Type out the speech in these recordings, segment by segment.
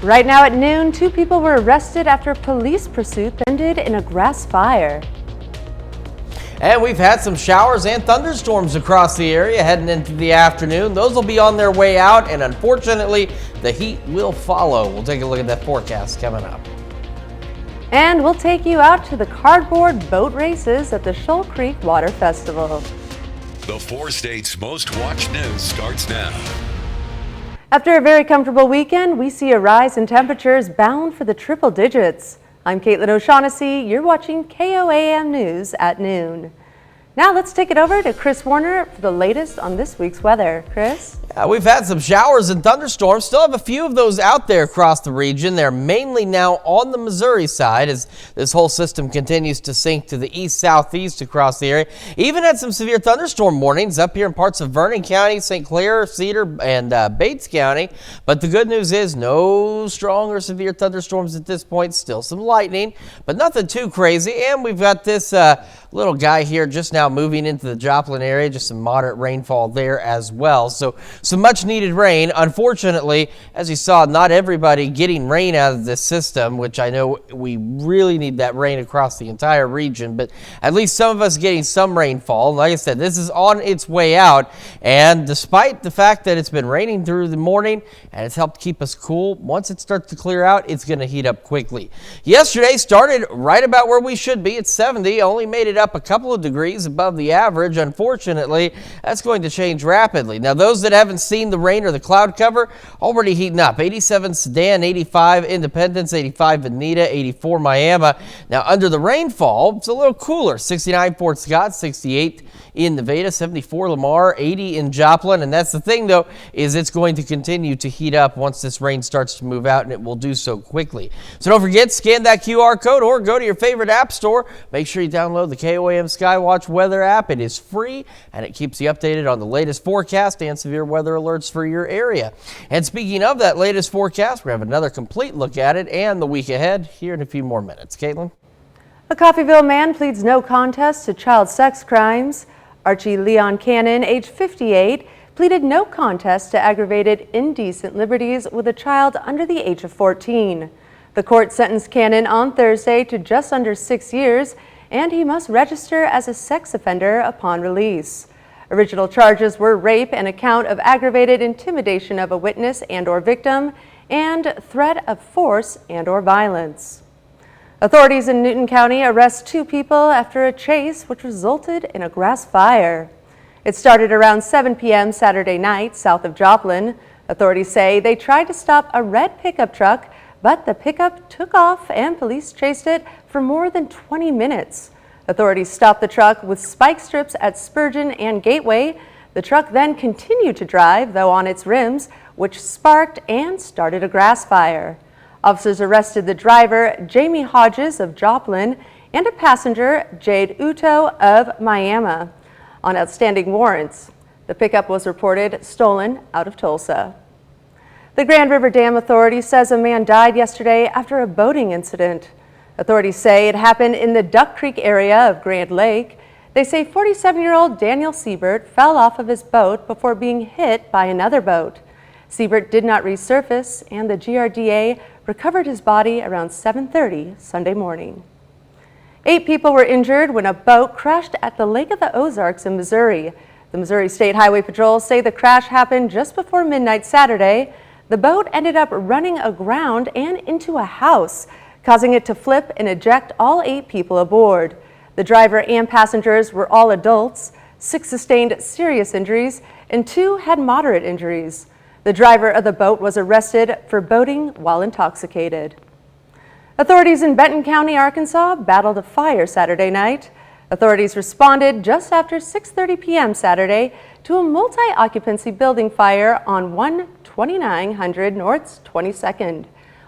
Right now at noon, 2 people were arrested after police pursuit ended in a grass fire. And we've had some showers and thunderstorms across the area heading into the afternoon. Those will be on their way out, and unfortunately, the heat will follow. We'll take a look at that forecast coming up. And we'll take you out to the cardboard boat races at the Shoal Creek Water Festival. The 4 states' most watched news starts now. After a very comfortable weekend, we see a rise in temperatures bound for the triple digits. I'm Caitlin O'Shaughnessy. You're watching KOAM News at noon. Now let's take it over to Chris Warner for the latest on this week's weather. Chris? We've had some showers and thunderstorms. Still have a few of those out there across the region. They're mainly now on the Missouri side as this whole system continues to sink to the east-southeast across the area. Even had some severe thunderstorm warnings up here in parts of Vernon County, St. Clair, Cedar, and Bates County. But the good news is no strong or severe thunderstorms at this point. Still some lightning, but nothing too crazy. And we've got this little guy here just now moving into the Joplin area. Just some moderate rainfall there as well. So some much needed rain. Unfortunately, as you saw, not everybody getting rain out of this system, which I know we really need that rain across the entire region, but at least some of us getting some rainfall. Like I said, this is on its way out, and despite the fact that it's been raining through the morning and it's helped keep us cool, once it starts to clear out, it's going to heat up quickly. Yesterday started right about where we should be at 70, only made it up a couple of degrees above the average. Unfortunately, that's going to change rapidly. Now, those that haven't seen the rain or the cloud cover already heating up. 87 Sedan, 85 Independence, 85 Veneta, 84 Miami. Now, under the rainfall, it's a little cooler. 69 Fort Scott, 68 in Nevada, 74 Lamar, 80 in Joplin. And that's the thing, though, is it's going to continue to heat up once this rain starts to move out, and it will do so quickly. So don't forget, scan that QR code or go to your favorite app store. Make sure you download the KOAM Skywatch weather app. It is free, and it keeps you updated on the latest forecast and severe weather alerts for your area. And speaking of that latest forecast, we have another complete look at it and the week ahead here in a few more minutes. Caitlin? A Coffeyville man pleads no contest to child sex crimes. Archie Leon Cannon, age 58, pleaded no contest to aggravated indecent liberties with a child under the age of 14. The court sentenced Cannon on Thursday to just under 6 years, and he must register as a sex offender upon release. Original charges were rape and a count of aggravated intimidation of a witness and/or victim, and threat of force and/or violence. Authorities in Newton County arrest 2 people after a chase which resulted in a grass fire. It started around 7 p.m. Saturday night south of Joplin. Authorities say they tried to stop a red pickup truck, but the pickup took off and police chased it for more than 20 minutes. Authorities stopped the truck with spike strips at Spurgeon and Gateway. The truck then continued to drive, though on its rims, which sparked and started a grass fire. Officers arrested the driver, Jamie Hodges of Joplin, and a passenger, Jade Uto of Miami, on outstanding warrants. The pickup was reported stolen out of Tulsa. The Grand River Dam Authority says a man died yesterday after a boating incident. Authorities say it happened in the Duck Creek area of Grand Lake. They say 47-year-old Daniel Siebert fell off of his boat before being hit by another boat. Siebert did not resurface, and the GRDA recovered his body around 7:30 Sunday morning. 8 people were injured when a boat crashed at the Lake of the Ozarks in Missouri. The Missouri State Highway Patrol say the crash happened just before midnight Saturday. The boat ended up running aground and into a house, causing it to flip and eject all 8 people aboard. The driver and passengers were all adults. 6 sustained serious injuries and 2 had moderate injuries. The driver of the boat was arrested for boating while intoxicated. Authorities in Benton County, Arkansas, battled a fire Saturday night. Authorities responded just after 6:30 p.m. Saturday to a multi-occupancy building fire on 12900 North 22nd.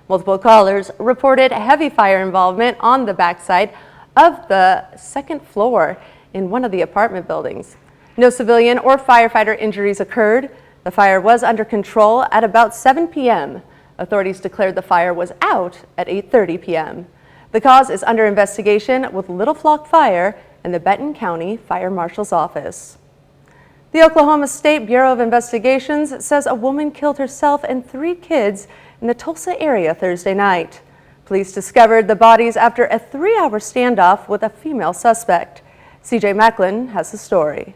Multiple callers reported heavy fire involvement on the backside of the 2nd floor in one of the apartment buildings. No civilian or firefighter injuries occurred. The fire was under control at about 7 p.m. Authorities declared the fire was out at 8:30 p.m. The cause is under investigation with Little Flock Fire and the Benton County Fire Marshal's Office. The Oklahoma State Bureau of Investigations says a woman killed herself and 3 kids in the Tulsa area Thursday night. Police discovered the bodies after a 3-hour standoff with a female suspect. CJ Macklin has the story.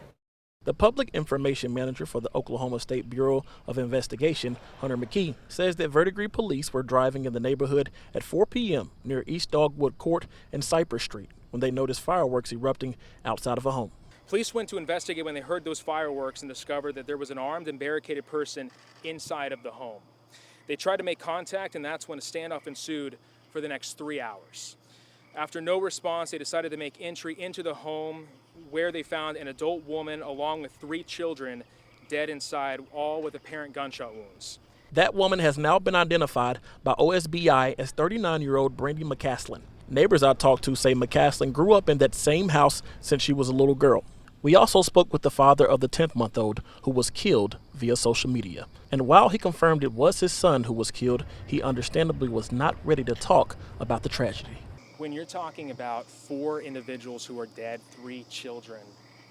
The public information manager for the Oklahoma State Bureau of Investigation, Hunter McKee, says that Verdigris police were driving in the neighborhood at 4 p.m. near East Dogwood Court and Cypress Street when they noticed fireworks erupting outside of a home. Police went to investigate when they heard those fireworks and discovered that there was an armed and barricaded person inside of the home. They tried to make contact, and that's when a standoff ensued for the next 3 hours. After no response, they decided to make entry into the home, where they found an adult woman along with 3 children dead inside, all with apparent gunshot wounds. That woman has now been identified by OSBI as 39-year-old Brandy McCaslin. Neighbors I talked to say McCaslin grew up in that same house since she was a little girl. We also spoke with the father of the 10th-month-old who was killed via social media. And while he confirmed it was his son who was killed, he understandably was not ready to talk about the tragedy. When you're talking about 4 individuals who are dead, 3 children,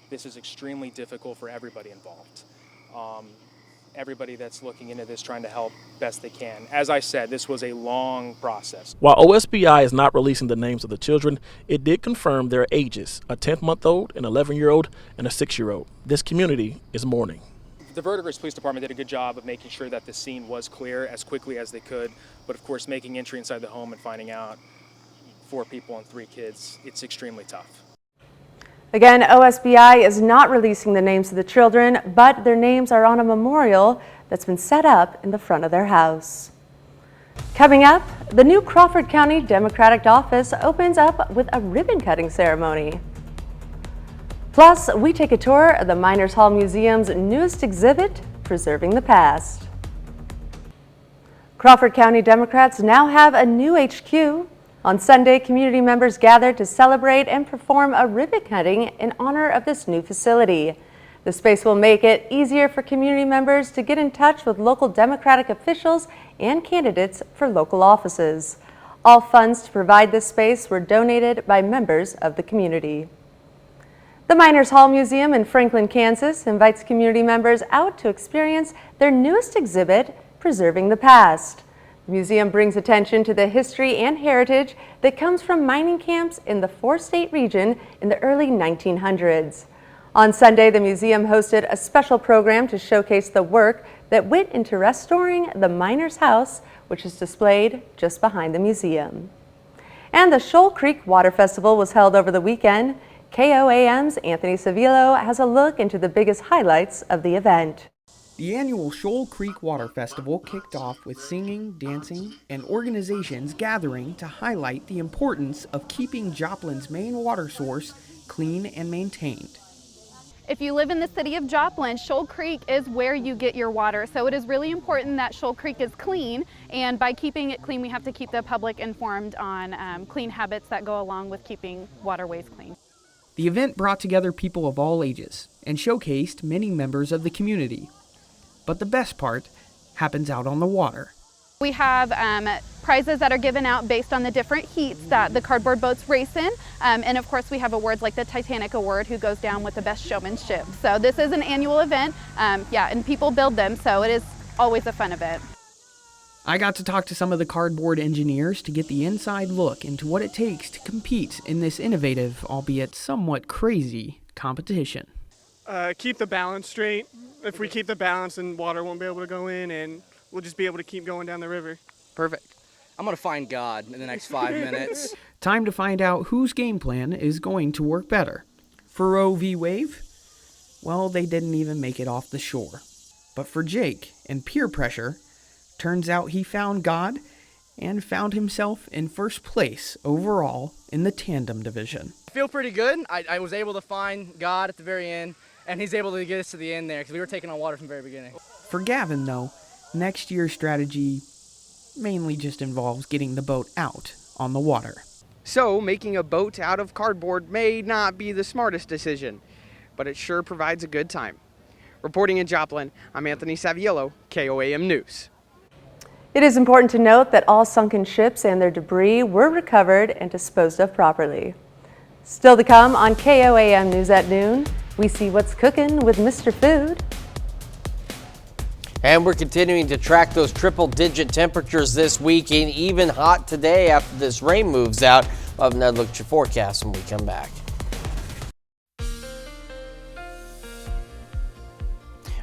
this is extremely difficult for everybody involved. Everybody that's looking into this trying to help best they can. As I said, this was a long process. While OSBI is not releasing the names of the children, it did confirm their ages, a 10th-month-old, an 11-year-old, and a 6-year-old. This community is mourning. The Verdigris Police Department did a good job of making sure that the scene was clear as quickly as they could, but of course making entry inside the home and finding out 4 people and 3 kids, it's extremely tough. Again, OSBI is not releasing the names of the children, but their names are on a memorial that's been set up in the front of their house. Coming up, the new Crawford County Democratic office opens up with a ribbon-cutting ceremony. Plus, we take a tour of the Miners Hall Museum's newest exhibit, Preserving the Past. Crawford County Democrats now have a new HQ. On Sunday, community members gathered to celebrate and perform a ribbon cutting in honor of this new facility. The space will make it easier for community members to get in touch with local Democratic officials and candidates for local offices. All funds to provide this space were donated by members of the community. The Miners Hall Museum in Franklin, Kansas invites community members out to experience their newest exhibit, Preserving the Past. The museum brings attention to the history and heritage that comes from mining camps in the 4-state region in the early 1900s. On Sunday, the museum hosted a special program to showcase the work that went into restoring the Miners' House, which is displayed just behind the museum. And the Shoal Creek Water Festival was held over the weekend. KOAM's Anthony Savillo has a look into the biggest highlights of the event. The annual Shoal Creek Water Festival kicked off with singing, dancing, and organizations gathering to highlight the importance of keeping Joplin's main water source clean and maintained. If you live in the city of Joplin, Shoal Creek is where you get your water, so it is really important that Shoal Creek is clean, and by keeping it clean, we have to keep the public informed on clean habits that go along with keeping waterways clean. The event brought together people of all ages and showcased many members of the community. But the best part happens out on the water. We have prizes that are given out based on the different heats that the cardboard boats race in. And of course we have awards like the Titanic Award, who goes down with the best showmanship. So this is an annual event, and people build them, so it is always a fun event. I got to talk to some of the cardboard engineers to get the inside look into what it takes to compete in this innovative, albeit somewhat crazy, competition. Keep the balance straight. If we keep the balance, then water won't be able to go in, and we'll just be able to keep going down the river. Perfect. I'm going to find God in the next 5 minutes. Time to find out whose game plan is going to work better. For Roe v. Wave? Well, they didn't even make it off the shore. But for Jake and peer pressure, turns out he found God and found himself in first place overall in the tandem division. I feel pretty good. I was able to find God at the very end, and he's able to get us to the end there because we were taking on water from the very beginning. For Gavin, though, next year's strategy mainly just involves getting the boat out on the water. So, making a boat out of cardboard may not be the smartest decision, but it sure provides a good time. Reporting in Joplin, I'm Anthony Saviello, KOAM News. It is important to note that all sunken ships and their debris were recovered and disposed of properly. Still to come on KOAM News at noon, We see what's cooking with Mr. Food. And we're continuing to track those triple-digit temperatures this week, and even hot today after this rain moves out. We'll have another look at your forecast when we come back.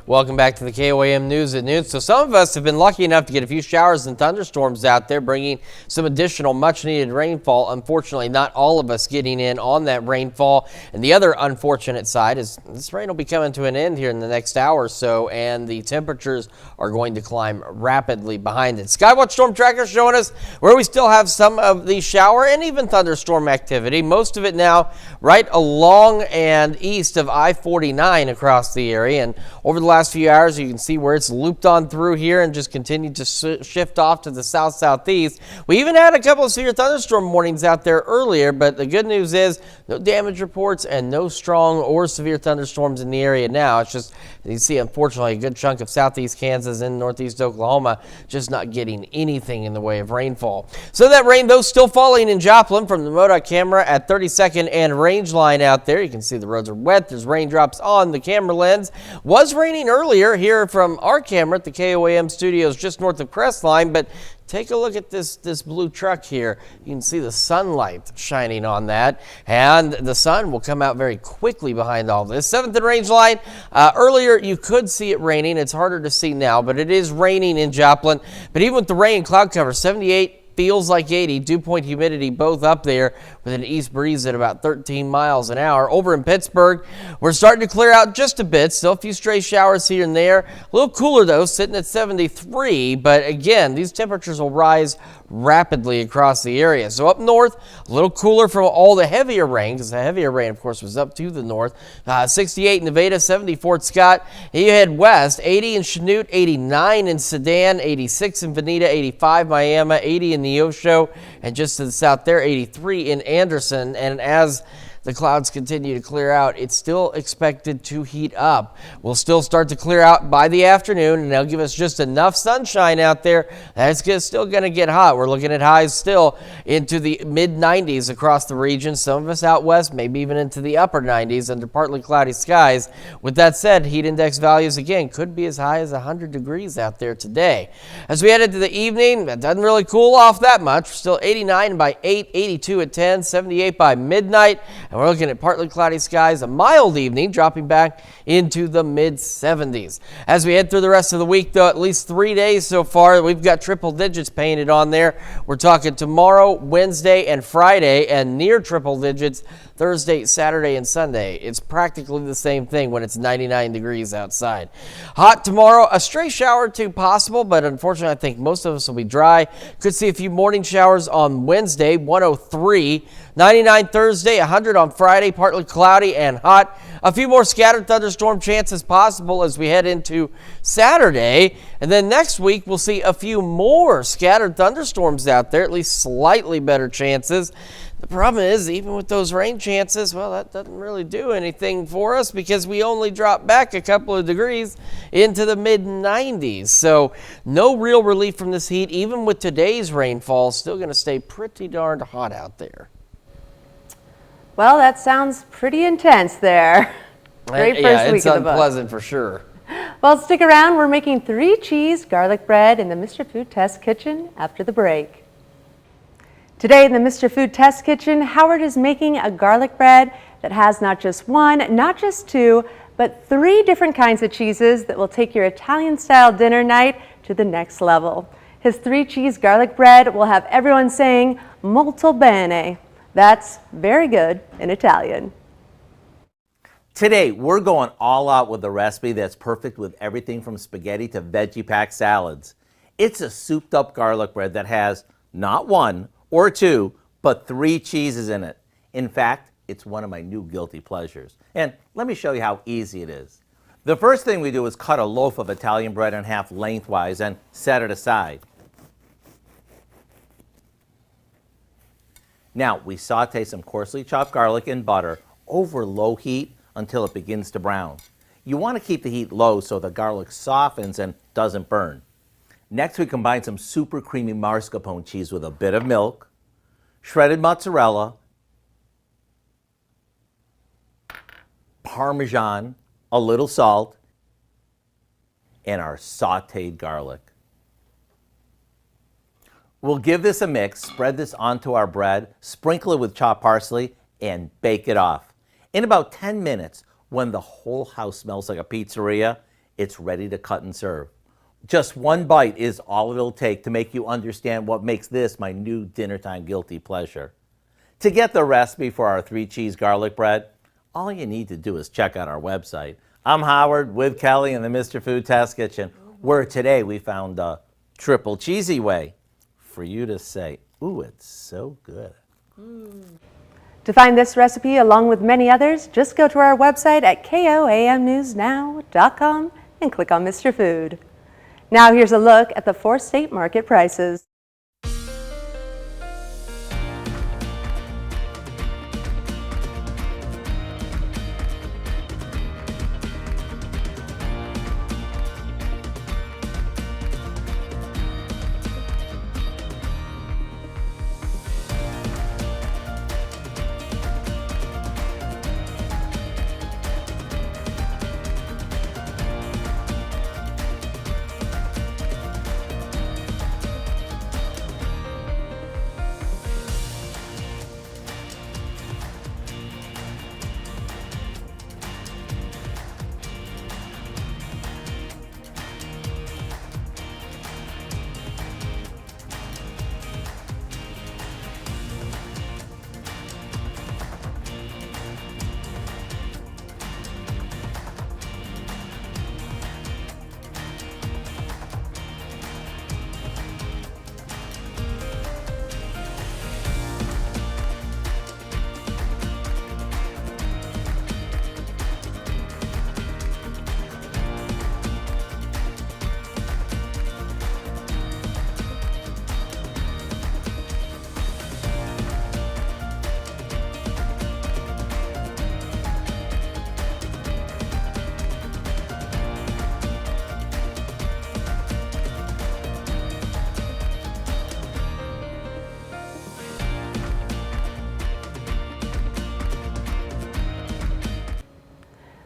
Welcome back to the KOAM News at Noon. So some of us have been lucky enough to get a few showers and thunderstorms out there, bringing some additional much-needed rainfall. Unfortunately, not all of us getting in on that rainfall. And the other unfortunate side is this rain will be coming to an end here in the next hour or so, and the temperatures are going to climb rapidly behind it. Skywatch Storm Tracker showing us where we still have some of the shower and even thunderstorm activity. Most of it now right along and east of I-49 across the area. And over the last few hours, you can see where it's looped on through here and just continued to shift off to the south-southeast. We even had a couple of severe thunderstorm warnings out there earlier, but the good news is no damage reports and no strong or severe thunderstorms in the area now. It's just, you see, unfortunately, a good chunk of southeast Kansas and northeast Oklahoma just not getting anything in the way of rainfall. So that rain, though, still falling in Joplin from the MoDOT camera at 32nd and Range Line out there. You can see the roads are wet. There's raindrops on the camera lens. Was raining earlier here from our camera at the KOAM studios just north of Crestline, but take a look at this blue truck here. You can see the sunlight shining on that, and the sun will come out very quickly behind all this. 7th and Range Line, earlier you could see it raining. It's harder to see now, but it is raining in Joplin. But even with the rain, cloud cover 78, feels like 80, dew point humidity both up there with an east breeze at about 13 miles an hour. Over in Pittsburgh, we're starting to clear out just a bit. Still a few stray showers here and there. A little cooler though, sitting at 73. But again, these temperatures will rise rapidly across the area. So up north, a little cooler from all the heavier rain, because the heavier rain, of course, was up to the north. 68 in Nevada, 70 Fort Scott. You head west, 80 in Chanute, 89 in Sedan, 86 in Veneta, 85 Miami, 80 in Neosho, and just to the south there, 83 in Anderson. And as the clouds continue to clear out, it's still expected to heat up. We'll still start to clear out by the afternoon, and they'll give us just enough sunshine out there that it's still going to get hot. We're looking at highs still into the mid-90s across the region. Some of us out west, maybe even into the upper 90s under partly cloudy skies. With that said, heat index values, again, could be as high as 100 degrees out there today. As we head into the evening, it doesn't really cool off that much. We're still 89 by 8, 82 at 10, 78 by midnight. And we're looking at partly cloudy skies, a mild evening, dropping back into the mid-70s. As we head through the rest of the week, though, at least 3 days so far, we've got triple digits painted on there. We're talking tomorrow, Wednesday, and Friday, and near triple digits Thursday, Saturday, and Sunday. It's practically the same thing when it's 99 degrees outside. Hot tomorrow, a stray shower or two possible, but unfortunately I think most of us will be dry. Could see a few morning showers on Wednesday, 103. 99 Thursday, 100 on Friday, partly cloudy and hot. A few more scattered thunderstorm chances possible as we head into Saturday. And then next week, we'll see a few more scattered thunderstorms out there, at least slightly better chances. The problem is, even with those rain chances, well, that doesn't really do anything for us because we only drop back a couple of degrees into the mid-90s. So no real relief from this heat, even with today's rainfall. Still going to stay pretty darned hot out there. Well, that sounds pretty intense there. Great first week of the book. It's unpleasant for sure. Well, stick around. We're making 3 cheese garlic bread in the Mr. Food Test Kitchen after the break. Today in the Mr. Food Test Kitchen, Howard is making a garlic bread that has not just 1, not just 2, but 3 different kinds of cheeses that will take your Italian-style dinner night to the next level. His 3 cheese garlic bread will have everyone saying molto bene. That's very good in Italian. Today, we're going all out with a recipe that's perfect with everything from spaghetti to veggie packed salads. It's a souped up garlic bread that has not 1 or 2, but 3 cheeses in it. In fact, it's one of my new guilty pleasures. And let me show you how easy it is. The first thing we do is cut a loaf of Italian bread in half lengthwise and set it aside. Now, we saute some coarsely chopped garlic in butter over low heat until it begins to brown. You want to keep the heat low so the garlic softens and doesn't burn. Next, we combine some super creamy mascarpone cheese with a bit of milk, shredded mozzarella, Parmesan, a little salt, and our sauteed garlic. We'll give this a mix, spread this onto our bread, sprinkle it with chopped parsley, and bake it off. In about 10 minutes, when the whole house smells like a pizzeria, it's ready to cut and serve. Just one bite is all it'll take to make you understand what makes this my new dinnertime guilty pleasure. To get the recipe for our 3-cheese garlic bread, all you need to do is check out our website. I'm Howard with Kelly in the Mr. Food Test Kitchen, where today we found the triple cheesy way for you to say, ooh, it's so good. To find this recipe along with many others, just go to our website at koamnewsnow.com and click on Mr. Food. Now here's a look at the 4-state market prices.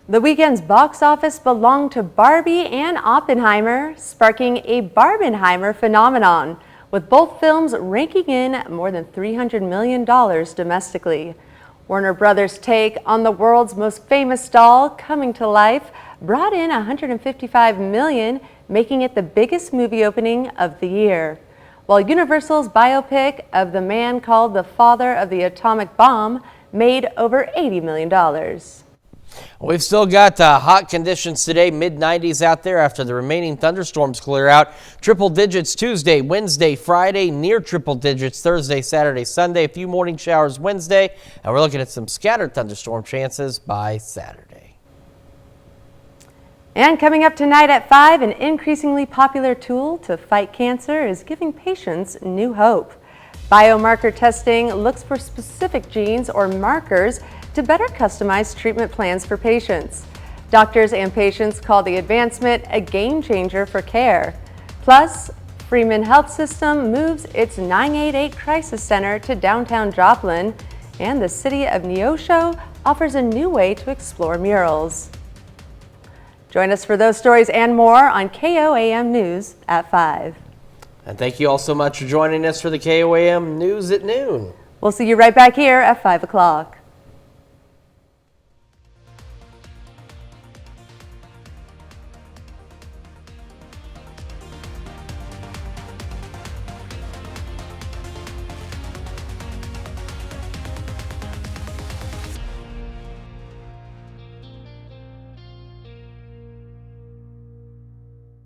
The weekend's box office belonged to Barbie and Oppenheimer, sparking a Barbenheimer phenomenon, with both films raking in more than $300 million domestically. Warner Brothers' take on the world's most famous doll coming to life brought in $155 million, making it the biggest movie opening of the year. While Universal's biopic of the man called the father of the atomic bomb made over $80 million. We've still got hot conditions today, mid-90s out there after the remaining thunderstorms clear out. Triple digits Tuesday, Wednesday, Friday, near triple digits Thursday, Saturday, Sunday. A few morning showers Wednesday, and we're looking at some scattered thunderstorm chances by Saturday. And coming up tonight at 5, an increasingly popular tool to fight cancer is giving patients new hope. Biomarker testing looks for specific genes or markers to better customize treatment plans for patients. Doctors and patients call the advancement a game changer for care. Plus, Freeman Health System moves its 988 Crisis Center to downtown Joplin, and the city of Neosho offers a new way to explore murals. Join us for those stories and more on KOAM News at 5. And thank you all so much for joining us for the KOAM News at noon. We'll see you right back here at 5 o'clock.